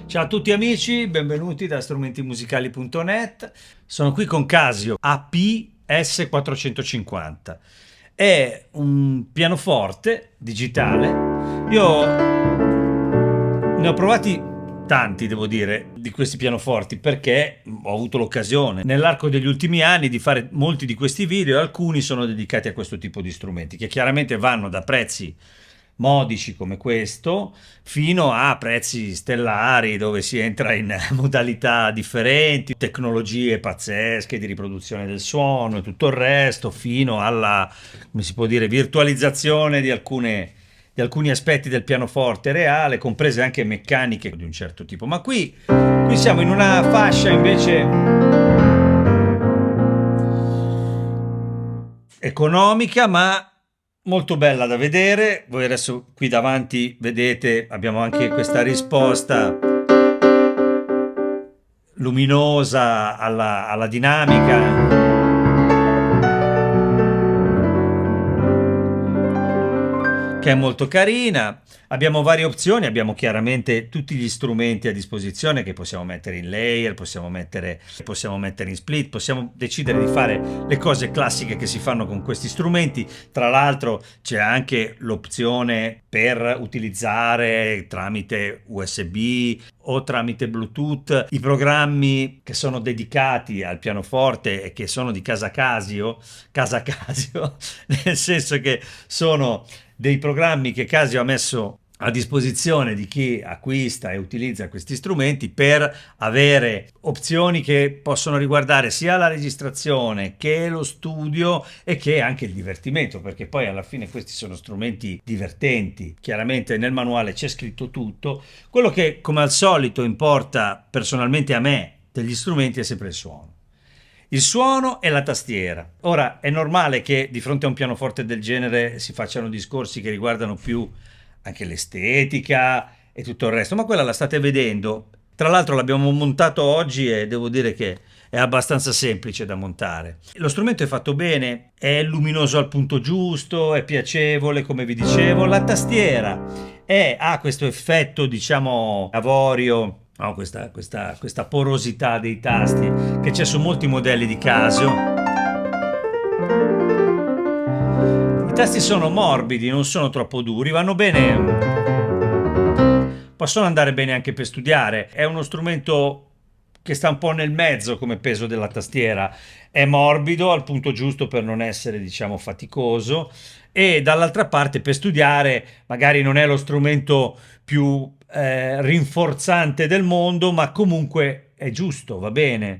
Ciao a tutti amici, benvenuti da strumentimusicali.net. Sono qui con Casio APS 450. È un pianoforte digitale. Io ne ho provati tanti, devo dire, di questi pianoforti perché ho avuto l'occasione nell'arco degli ultimi anni di fare molti di questi video. Alcuni sono dedicati a questo tipo di strumenti che chiaramente vanno da prezzi modici come questo fino a prezzi stellari dove si entra in modalità differenti, tecnologie pazzesche di riproduzione del suono e tutto il resto, fino alla, come si può dire, virtualizzazione di alcuni aspetti del pianoforte reale, comprese anche meccaniche di un certo tipo. Ma qui siamo in una fascia invece economica, ma molto bella da vedere. Voi adesso qui davanti vedete, abbiamo anche questa risposta luminosa alla dinamica, che è molto carina. Abbiamo varie opzioni, abbiamo chiaramente tutti gli strumenti a disposizione che possiamo mettere in layer, possiamo mettere in split, possiamo decidere di fare le cose classiche che si fanno con questi strumenti. Tra l'altro c'è anche l'opzione per utilizzare tramite USB o tramite Bluetooth i programmi che sono dedicati al pianoforte e che sono di Casa Casio, nel senso che sono dei programmi che Casio ha messo a disposizione di chi acquista e utilizza questi strumenti per avere opzioni che possono riguardare sia la registrazione che lo studio e che anche il divertimento, perché poi alla fine questi sono strumenti divertenti. Chiaramente nel manuale c'è scritto tutto. Quello che come al solito importa personalmente a me degli strumenti è sempre il suono. Il suono e la tastiera. Ora è normale che di fronte a un pianoforte del genere si facciano discorsi che riguardano più anche l'estetica e tutto il resto, ma quella la state vedendo. Tra l'altro l'abbiamo montato oggi e devo dire che è abbastanza semplice da montare. Lo strumento è fatto bene, è luminoso al punto giusto, è piacevole, come vi dicevo. La tastiera ha questo effetto, diciamo, avorio. No, questa porosità dei tasti che c'è su molti modelli di Casio. I tasti sono morbidi, non sono troppo duri, vanno bene, possono andare bene anche per studiare. È uno strumento che sta un po' nel mezzo come peso della tastiera, è morbido al punto giusto per non essere, diciamo, faticoso, e dall'altra parte per studiare magari non è lo strumento più rinforzante del mondo, ma comunque è giusto, va bene.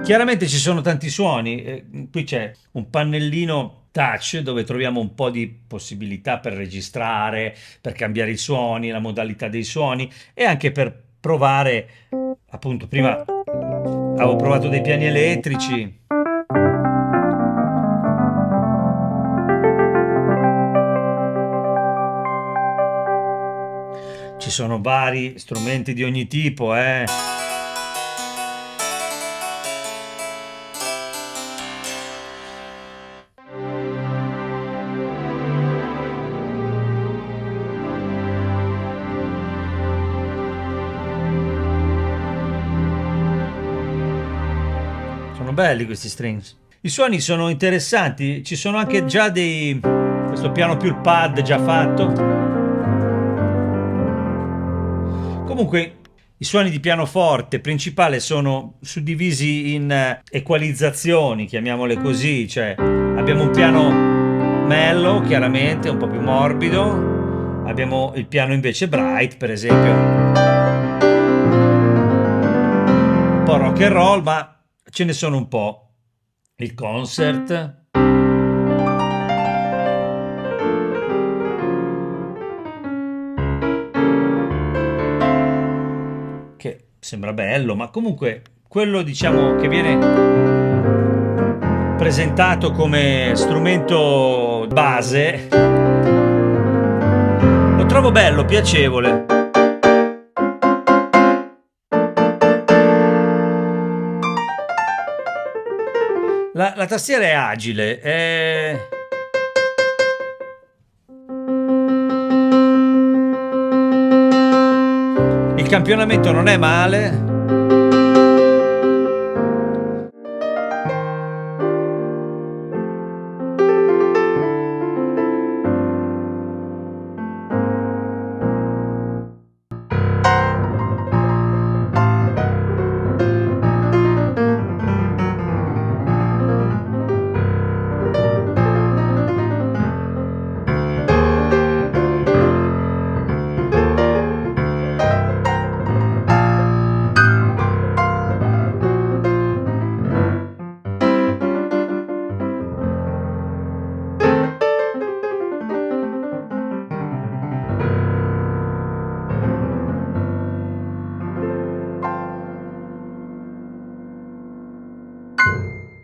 Chiaramente ci sono tanti suoni, qui c'è un pannellino touch dove troviamo un po' di possibilità per registrare, per cambiare i suoni, la modalità dei suoni e anche per provare, appunto, prima avevo provato dei piani elettrici. Ci sono vari strumenti di ogni tipo, Sono belli questi strings. I suoni sono interessanti, ci sono anche già questo piano più il pad già fatto. Comunque i suoni di pianoforte principale sono suddivisi in equalizzazioni, chiamiamole così, cioè abbiamo un piano mellow, chiaramente un po' più morbido, abbiamo il piano invece bright, per esempio, un po' rock and roll, ma ce ne sono un po'. Il concert, che sembra bello, ma comunque quello, diciamo, che viene presentato come strumento base lo trovo bello, piacevole. La tastiera è agile, campionamento non è male.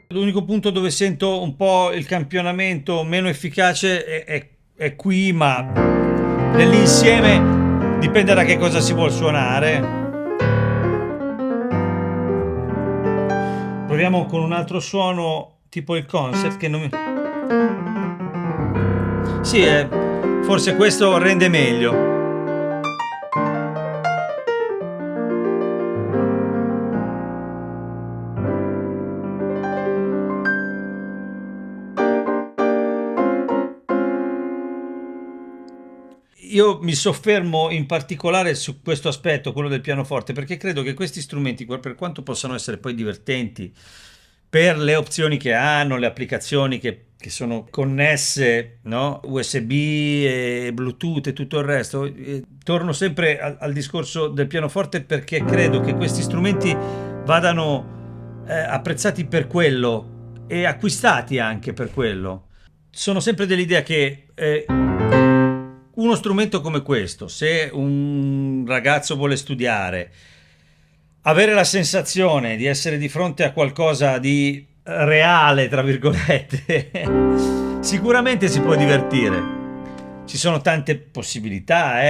L'unico punto dove sento un po' il campionamento meno efficace è qui, ma nell'insieme dipende da che cosa si vuol suonare. Proviamo con un altro suono tipo il concept che non mi... Sì, forse questo rende meglio. Io mi soffermo in particolare su questo aspetto, quello del pianoforte, perché credo che questi strumenti, per quanto possano essere poi divertenti, per le opzioni che hanno, le applicazioni che sono connesse, no? USB e Bluetooth e tutto il resto, torno sempre al discorso del pianoforte perché credo che questi strumenti vadano apprezzati per quello e acquistati anche per quello. Sono sempre dell'idea che uno strumento come questo, se un ragazzo vuole studiare, avere la sensazione di essere di fronte a qualcosa di reale, tra virgolette, sicuramente si può divertire. Ci sono tante possibilità,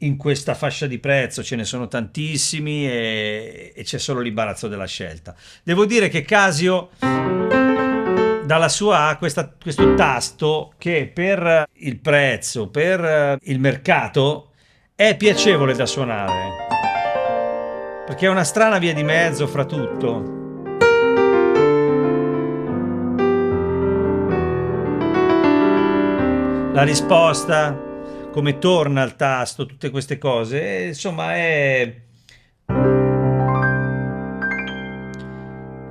in questa fascia di prezzo ce ne sono tantissimi e c'è solo l'imbarazzo della scelta. Devo dire che Casio dalla sua ha questo tasto che per il prezzo, per il mercato, è piacevole da suonare, perché è una strana via di mezzo fra tutto. La risposta, come torna al tasto, tutte queste cose, insomma è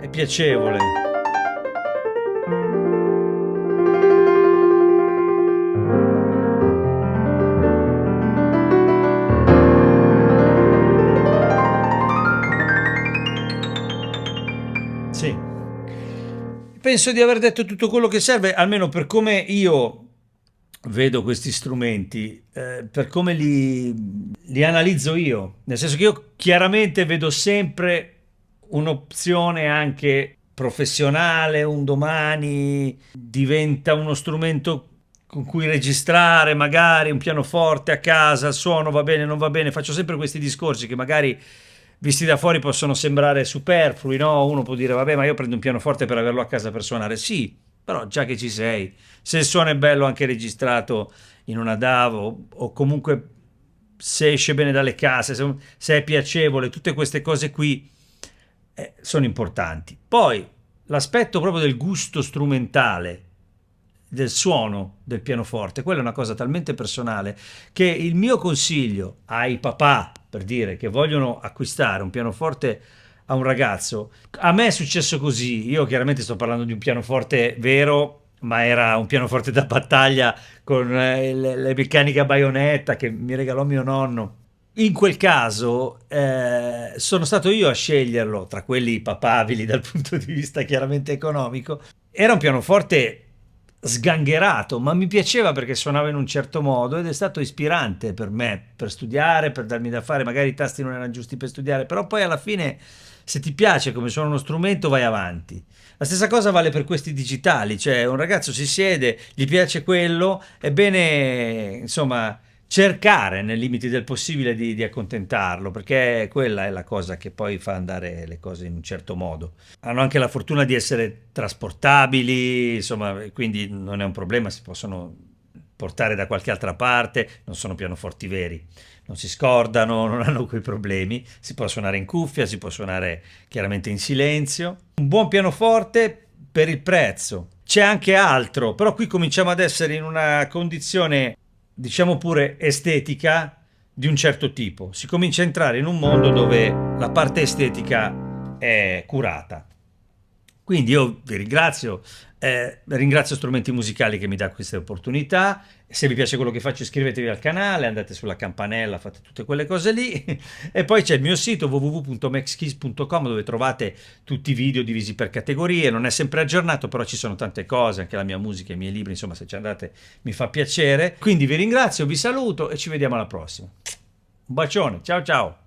piacevole. Sì. Penso di aver detto tutto quello che serve, almeno per come io vedo questi strumenti, per come li analizzo io. Nel senso che io chiaramente vedo sempre un'opzione anche professionale, un domani diventa uno strumento con cui registrare, magari un pianoforte a casa, il suono va bene, non va bene. Faccio sempre questi discorsi che magari visti da fuori possono sembrare superflui, no? Uno può dire, vabbè, ma io prendo un pianoforte per averlo a casa per suonare. Sì, però già che ci sei, se il suono è bello anche registrato in una DAW o comunque se esce bene dalle casse, se è piacevole, tutte queste cose qui sono importanti. Poi l'aspetto proprio del gusto strumentale, del suono del pianoforte, quella è una cosa talmente personale che il mio consiglio ai papà, per dire, che vogliono acquistare un pianoforte a un ragazzo, a me è successo così. Io chiaramente sto parlando di un pianoforte vero, ma era un pianoforte da battaglia con le meccaniche a baionetta che mi regalò mio nonno. In quel caso sono stato io a sceglierlo tra quelli papabili dal punto di vista chiaramente economico. Era un pianoforte sgangherato, ma mi piaceva perché suonava in un certo modo ed è stato ispirante per me, per studiare, per darmi da fare. Magari i tasti non erano giusti per studiare, però poi alla fine se ti piace come suona uno strumento vai avanti. La stessa cosa vale per questi digitali, cioè un ragazzo si siede, gli piace quello, è bene insomma cercare nei limiti del possibile di accontentarlo, perché quella è la cosa che poi fa andare le cose in un certo modo. Hanno anche la fortuna di essere trasportabili, insomma, quindi non è un problema, si possono portare da qualche altra parte, non sono pianoforti veri, non si scordano, non hanno quei problemi, si può suonare in cuffia, si può suonare chiaramente in silenzio. Un buon pianoforte per il prezzo. C'è anche altro, però qui cominciamo ad essere in una condizione, diciamo pure estetica, di un certo tipo. Si comincia a entrare in un mondo dove la parte estetica è curata. Quindi io vi ringrazio Strumenti Musicali che mi dà queste opportunità. Se vi piace quello che faccio, iscrivetevi al canale, andate sulla campanella, fate tutte quelle cose lì. E poi c'è il mio sito www.maxkeys.com dove trovate tutti i video divisi per categorie. Non è sempre aggiornato, però ci sono tante cose, anche la mia musica, i miei libri, insomma, se ci andate mi fa piacere. Quindi vi ringrazio, vi saluto e ci vediamo alla prossima. Un bacione, ciao ciao!